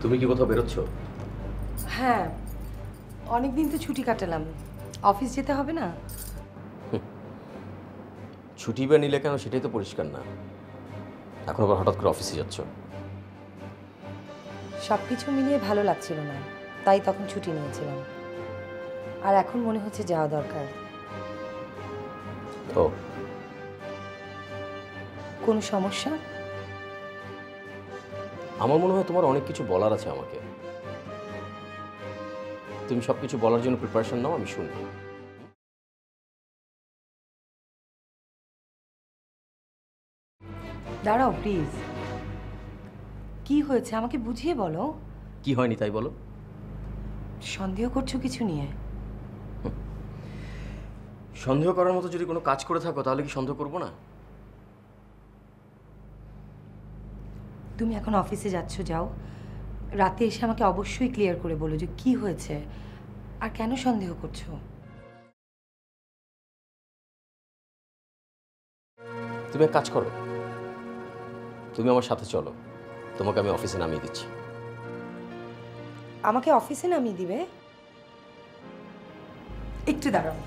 তুমি কি কোথাও বেরোচ্ছ? হ্যাঁ, অনেকদিন তো ছুটি কাটালাম, অফিস যেতে হবে না? ছুটি বা নিলে কেন সেটাই তো পরিষ্কার না। এখন আবার হঠাৎ করে অফিসে যাচ্ছ। সব কিছু মিলিয়ে ভালো লাগছিল না, তাই তখন ছুটি নিয়েছিলাম। আর এখন মনে হচ্ছে যাওয়া দরকার। ও, কোনো সমস্যা? আমার মনে হয় তোমার অনেক কিছু বলার আছে আমাকে। তুমি সব কিছু বলার জন্য প্রিপারেশন নাও, আমি শুনবো। দাঁড়াও প্লিজ, কি হয়েছে আমাকে বুঝিয়ে বলো। কি হয়নি তাই বলো। সন্দেহ করছো কিছু নিয়ে? সন্দেহ করার মতো যদি কোনো কাজ করে থাকো তাহলে কি সন্দেহ করবো না? তুমি এখন অফিসে যাচ্ছ, যাও। রাতে এসে আমাকে অবশ্যই ক্লিয়ার করে বলো যে কি হয়েছে আর কেন সন্দেহ করছো। তুমি এক কাজ করো, তুমি আমার সাথে চলো, তোমাকে আমি অফিসে নামিয়ে দিচ্ছি। আমাকে অফিসে নামিয়ে দিবে? একটু দাঁড়াও।